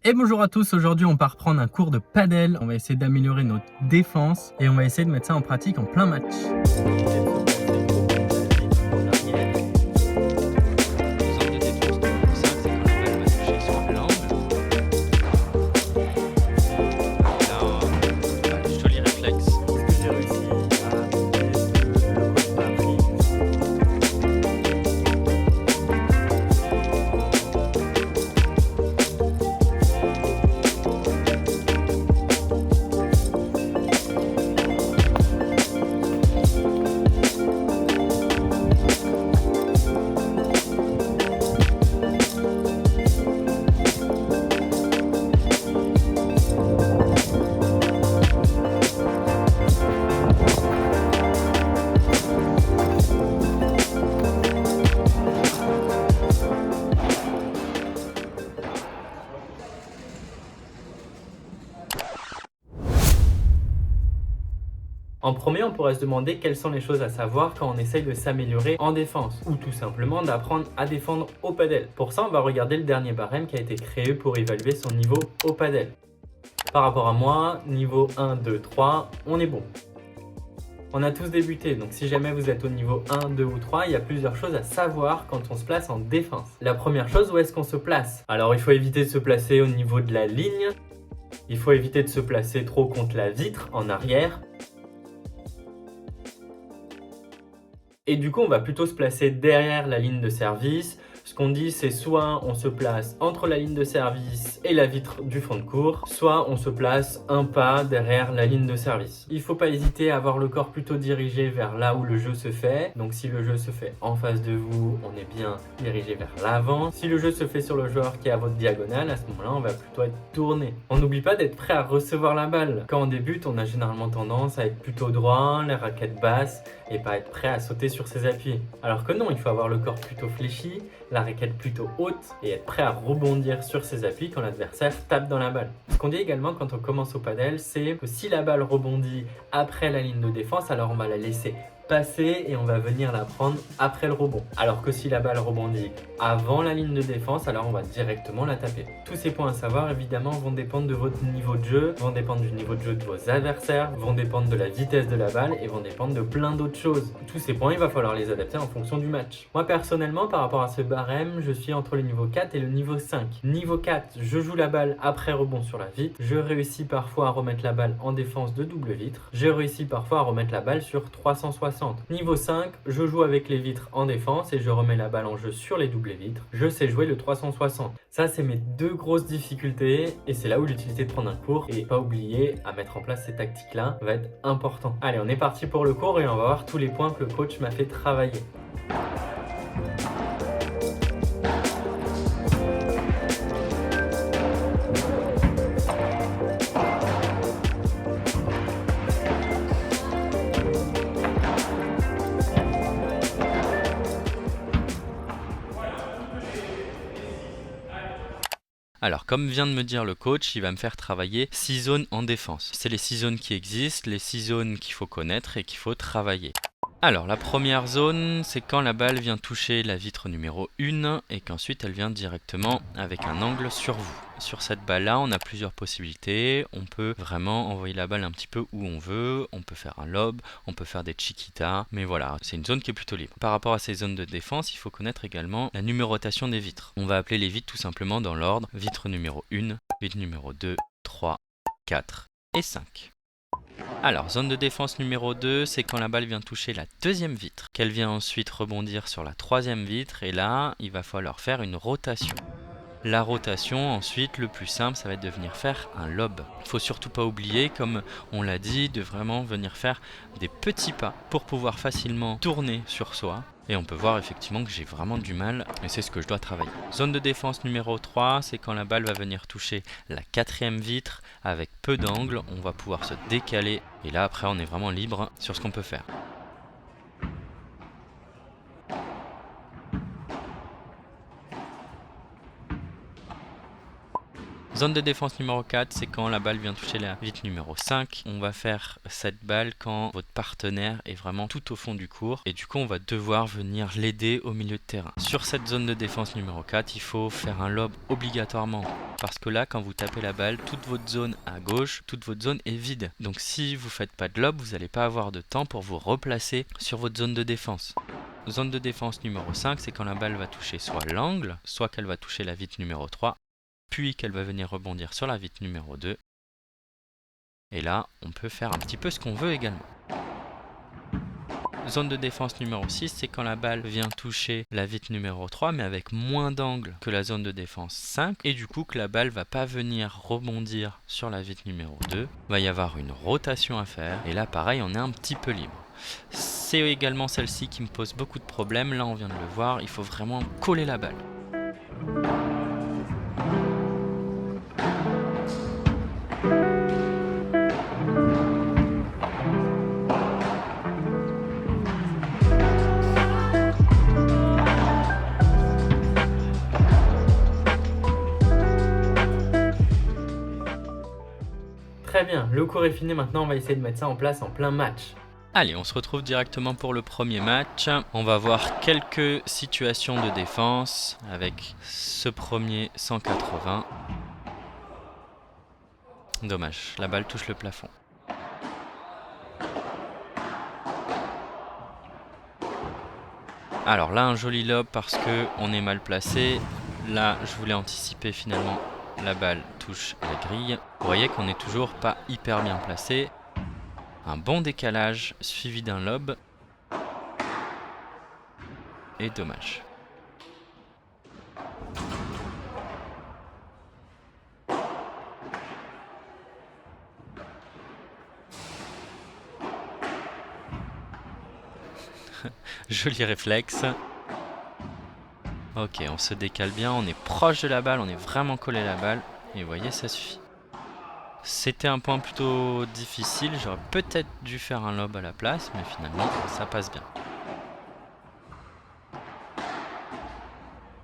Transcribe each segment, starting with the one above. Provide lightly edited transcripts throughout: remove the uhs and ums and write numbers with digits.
Et bonjour à tous, aujourd'hui on part prendre un cours de padel, on va essayer d'améliorer notre défense et on va essayer de mettre ça en pratique en plein match. En premier, on pourrait se demander quelles sont les choses à savoir quand on essaye de s'améliorer en défense, ou tout simplement d'apprendre à défendre au padel. Pour ça, on va regarder le dernier barème qui a été créé pour évaluer son niveau au padel. Par rapport à moi, niveau 1, 2, 3, on est bon. On a tous débuté, donc si jamais vous êtes au niveau 1, 2 ou 3, il y a plusieurs choses à savoir quand on se place en défense. La première chose, où est-ce qu'on se place? Alors il faut éviter de se placer au niveau de la ligne, il faut éviter de se placer trop contre la vitre, en arrière. Et du coup, on va plutôt se placer derrière la ligne de service. Ce qu'on dit, c'est soit on se place entre la ligne de service et la vitre du fond de cours, soit on se place un pas derrière la ligne de service. Il ne faut pas hésiter à avoir le corps plutôt dirigé vers là où le jeu se fait. Donc si le jeu se fait en face de vous, on est bien dirigé vers l'avant. Si le jeu se fait sur le joueur qui est à votre diagonale, à ce moment-là, on va plutôt être tourné. On n'oublie pas d'être prêt à recevoir la balle. Quand on débute, on a généralement tendance à être plutôt droit, les raquettes basses, et pas être prêt à sauter sur ses appuis. Alors que non, il faut avoir le corps plutôt fléchi, la raquette plutôt haute et être prêt à rebondir sur ses appuis quand l'adversaire tape dans la balle. Ce qu'on dit également quand on commence au padel, c'est que si la balle rebondit après la ligne de défense, alors on va la laisser passer et on va venir la prendre après le rebond. Alors que si la balle rebondit avant la ligne de défense, alors on va directement la taper. Tous ces points à savoir évidemment vont dépendre de votre niveau de jeu, vont dépendre du niveau de jeu de vos adversaires, vont dépendre de la vitesse de la balle et vont dépendre de plein d'autres choses. Tous ces points, il va falloir les adapter en fonction du match. Moi personnellement, par rapport à ce barème, je suis entre le niveau 4 et le niveau 5. Niveau 4, je joue la balle après rebond sur la vitre. Je réussis parfois à remettre la balle en défense de double vitre. Je réussis parfois à remettre la balle sur 360. Niveau 5, je joue avec les vitres en défense et je remets la balle en jeu sur les doubles vitres. Je sais jouer le 360. Ça, c'est mes deux grosses difficultés et c'est là où l'utilité de prendre un cours et pas oublier à mettre en place ces tactiques-là va être important. Allez, on est parti pour le cours et on va voir tous les points que le coach m'a fait travailler. Alors, comme vient de me dire le coach, il va me faire travailler 6 zones en défense. C'est les 6 zones qui existent, les 6 zones qu'il faut connaître et qu'il faut travailler. Alors, la première zone, c'est quand la balle vient toucher la vitre numéro 1 et qu'ensuite elle vient directement avec un angle sur vous. Sur cette balle-là, on a plusieurs possibilités. On peut vraiment envoyer la balle un petit peu où on veut. On peut faire un lob, on peut faire des chiquitas. Mais voilà, c'est une zone qui est plutôt libre. Par rapport à ces zones de défense, il faut connaître également la numérotation des vitres. On va appeler les vitres tout simplement dans l'ordre. Vitre numéro 1, vitre numéro 2, 3, 4 et 5. Alors, zone de défense numéro 2, c'est quand la balle vient toucher la deuxième vitre, qu'elle vient ensuite rebondir sur la troisième vitre, et là, il va falloir faire une rotation. La rotation, ensuite, le plus simple, ça va être de venir faire un lob. Il ne faut surtout pas oublier, comme on l'a dit, de vraiment venir faire des petits pas pour pouvoir facilement tourner sur soi. Et on peut voir effectivement que j'ai vraiment du mal, et c'est ce que je dois travailler. Zone de défense numéro 3, c'est quand la balle va venir toucher la quatrième vitre avec peu d'angle. On va pouvoir se décaler, et là après on est vraiment libre sur ce qu'on peut faire. Zone de défense numéro 4, c'est quand la balle vient toucher la vitre numéro 5. On va faire cette balle quand votre partenaire est vraiment tout au fond du court. Et du coup, on va devoir venir l'aider au milieu de terrain. Sur cette zone de défense numéro 4, il faut faire un lob obligatoirement. Parce que là, quand vous tapez la balle, toute votre zone à gauche, toute votre zone est vide. Donc si vous ne faites pas de lob, vous n'allez pas avoir de temps pour vous replacer sur votre zone de défense. Zone de défense numéro 5, c'est quand la balle va toucher soit l'angle, soit qu'elle va toucher la vitre numéro 3. Puis qu'elle va venir rebondir sur la vitre numéro 2. Et là, on peut faire un petit peu ce qu'on veut également. Zone de défense numéro 6, c'est quand la balle vient toucher la vitre numéro 3, mais avec moins d'angle que la zone de défense 5. Et du coup, que la balle va pas venir rebondir sur la vitre numéro 2. Il va y avoir une rotation à faire. Et là, pareil, on est un petit peu libre. C'est également celle-ci qui me pose beaucoup de problèmes. Là, on vient de le voir, il faut vraiment coller la balle. Très bien, le cours est fini, maintenant on va essayer de mettre ça en place en plein match. Allez, on se retrouve directement pour le premier match. On va voir quelques situations de défense avec ce premier 180. Dommage, la balle touche le plafond. Alors là, un joli lob parce que on est mal placé. Là, je voulais anticiper finalement. La balle touche la grille. Vous voyez qu'on n'est toujours pas hyper bien placé. Un bon décalage suivi d'un lob. Et dommage. Joli réflexe. Ok, on se décale bien, on est proche de la balle, on est vraiment collé à la balle. Et vous voyez, ça suffit. C'était un point plutôt difficile, j'aurais peut-être dû faire un lob à la place, mais finalement, ça passe bien.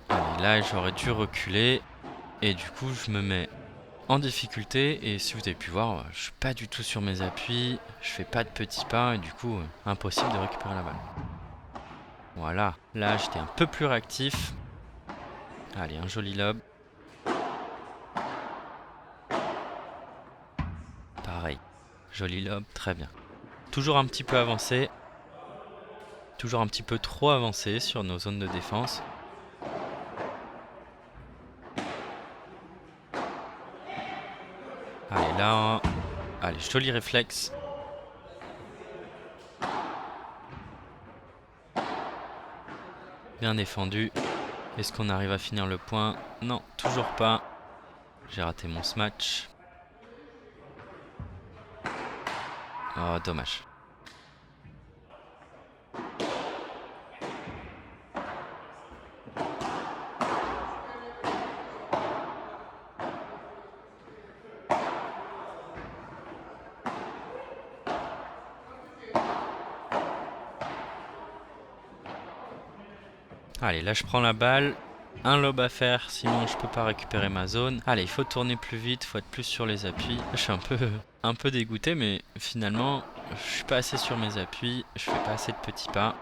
Allez, là, j'aurais dû reculer. Et du coup, je me mets en difficulté. Et si vous avez pu voir, je suis pas du tout sur mes appuis. Je fais pas de petits pas. Et du coup, impossible de récupérer la balle. Voilà, là, j'étais un peu plus réactif. Allez, un joli lob. Pareil, joli lob, très bien. Toujours un petit peu avancé. Toujours un petit peu trop avancé sur nos zones de défense. Allez, là, allez, joli réflexe. Bien défendu. Est-ce qu'on arrive à finir le point? Non, toujours pas. J'ai raté mon smash. Oh, dommage. Allez, là je prends la balle. Un lob à faire, sinon je peux pas récupérer ma zone. Allez, il faut tourner plus vite, il faut être plus sur les appuis. Je suis un peu dégoûté, mais finalement, je suis pas assez sur mes appuis. Je fais pas assez de petits pas.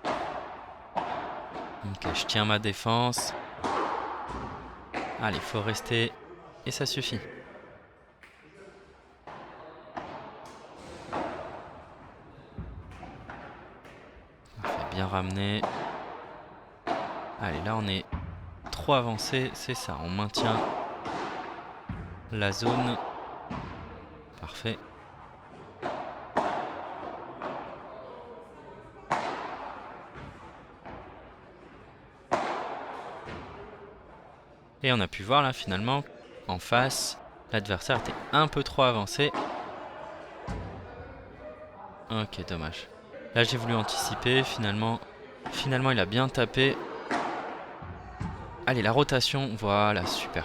Ok, je tiens ma défense. Allez, il faut rester. Et ça suffit. Parfait, bien ramené. Allez, là on est trop avancé, c'est ça, on maintient la zone. Parfait. Et on a pu voir là finalement, en face, l'adversaire était un peu trop avancé. Ok, dommage. Là j'ai voulu anticiper, finalement il a bien tapé. Allez, la rotation, voilà, super.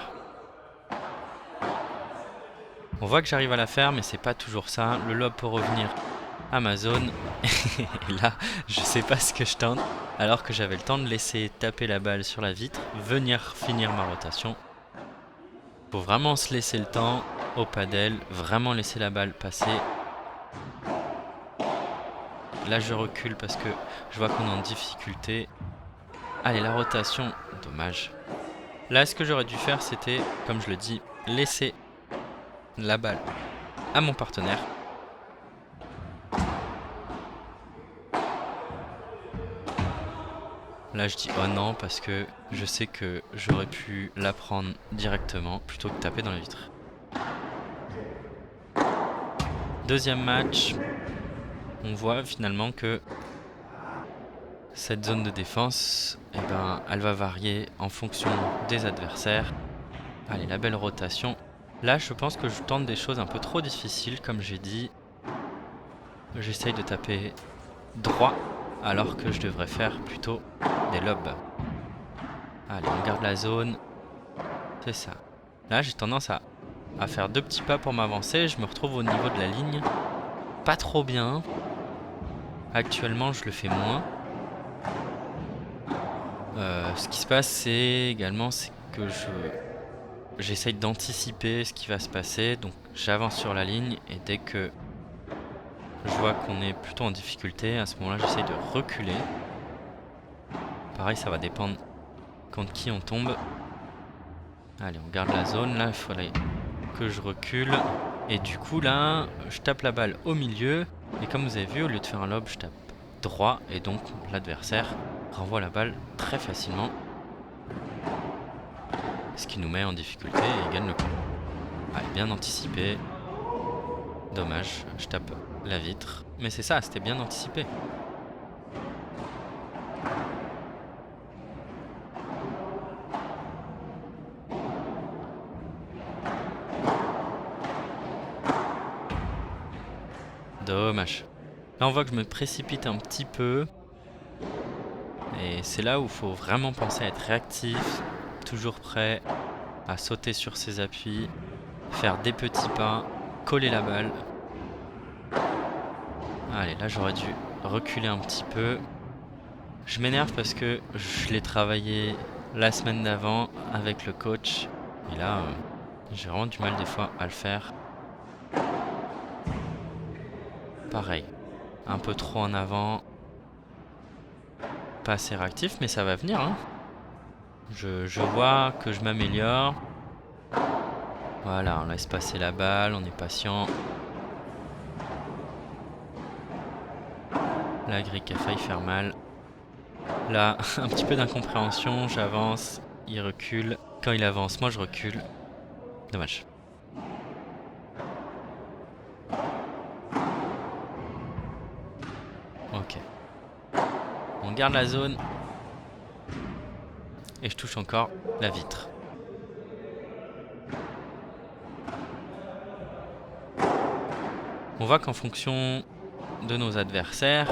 On voit que j'arrive à la faire, mais c'est pas toujours ça. Le lob pour revenir à ma zone. Et là, je sais pas ce que je tente. Alors que j'avais le temps de laisser taper la balle sur la vitre, venir finir ma rotation. Faut vraiment se laisser le temps au padel, vraiment laisser la balle passer. Là je recule parce que je vois qu'on est en difficulté. Allez, la rotation, dommage. Là ce que j'aurais dû faire c'était, comme je le dis, laisser la balle à mon partenaire. Là je dis oh non parce que je sais que j'aurais pu la prendre directement plutôt que taper dans la vitre. Deuxième match, on voit finalement que cette zone de défense, eh ben, elle va varier en fonction des adversaires. Allez, la belle rotation. Là je pense que je tente des choses un peu trop difficiles comme j'ai dit. J'essaye de taper droit alors que je devrais faire plutôt des lobes. Allez, on garde la zone. C'est ça. Là, j'ai tendance à faire 2 petits pas pour m'avancer. Je me retrouve au niveau de la ligne. Pas trop bien. Actuellement, je le fais moins. Ce qui se passe, c'est que j'essaye d'anticiper ce qui va se passer. Donc, j'avance sur la ligne et dès que je vois qu'on est plutôt en difficulté, à ce moment-là, j'essaye de reculer. Pareil, ça va dépendre contre qui on tombe. Allez, on garde la zone. Là, il faudrait que je recule. Et du coup, là, je tape la balle au milieu. Et comme vous avez vu, au lieu de faire un lob, je tape droit. Et donc, l'adversaire renvoie la balle très facilement. Ce qui nous met en difficulté et gagne le point. Allez, bien anticipé. Dommage, je tape la vitre. Mais c'est ça, c'était bien anticipé. Dommage. Là on voit que je me précipite un petit peu. Et c'est là où il faut vraiment penser à être réactif. Toujours prêt à sauter sur ses appuis. Faire des petits pas. Coller la balle. Allez, là j'aurais dû reculer un petit peu. Je m'énerve parce que je l'ai travaillé la semaine d'avant avec le coach. Et là, j'ai vraiment du mal des fois à le faire. Pareil, un peu trop en avant. Pas assez réactif, mais ça va venir. Hein. Je vois que je m'améliore. Voilà, on laisse passer la balle, on est patient. La grille qui a failli faire mal. Là, un petit peu d'incompréhension, j'avance, il recule. Quand il avance, moi je recule. Dommage. Ok. On garde la zone. Et je touche encore la vitre. On voit qu'en fonction de nos adversaires,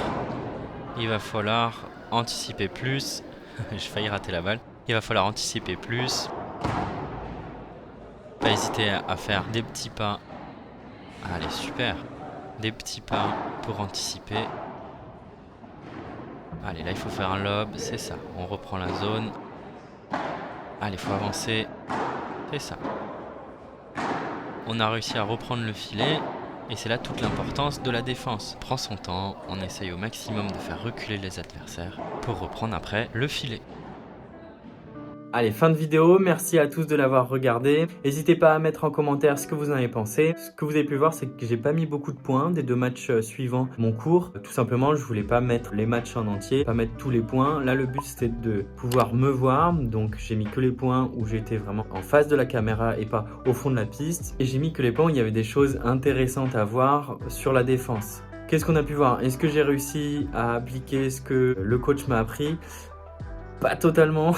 il va falloir anticiper plus. J'ai failli rater la balle. Il va falloir anticiper plus. Pas hésiter à faire des petits pas. Allez, super. Des petits pas pour anticiper. Allez, là il faut faire un lob, c'est ça. On reprend la zone. Allez, il faut avancer. C'est ça. On a réussi à reprendre le filet. Et c'est là toute l'importance de la défense. On prend son temps, on essaye au maximum de faire reculer les adversaires pour reprendre après le filet. Allez, fin de vidéo, merci à tous de l'avoir regardé. N'hésitez pas à mettre en commentaire ce que vous en avez pensé. Ce que vous avez pu voir, c'est que j'ai pas mis beaucoup de points des 2 matchs suivants mon cours. Tout simplement, je voulais pas mettre les matchs en entier, pas mettre tous les points. Là, le but, c'était de pouvoir me voir. Donc, j'ai mis que les points où j'étais vraiment en face de la caméra et pas au fond de la piste. Et j'ai mis que les points où il y avait des choses intéressantes à voir sur la défense. Qu'est-ce qu'on a pu voir? Est-ce que j'ai réussi à appliquer ce que le coach m'a appris? Pas totalement,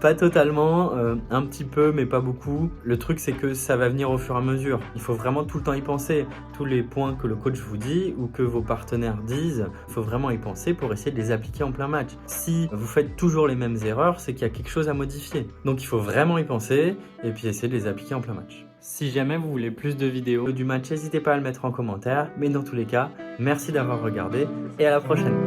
pas totalement, un petit peu mais pas beaucoup. Le truc c'est que ça va venir au fur et à mesure. Il faut vraiment tout le temps y penser. Tous les points que le coach vous dit ou que vos partenaires disent, il faut vraiment y penser pour essayer de les appliquer en plein match. Si vous faites toujours les mêmes erreurs, c'est qu'il y a quelque chose à modifier. Donc il faut vraiment y penser et puis essayer de les appliquer en plein match. Si jamais vous voulez plus de vidéos du match, n'hésitez pas à le mettre en commentaire. Mais dans tous les cas, merci d'avoir regardé et à la prochaine.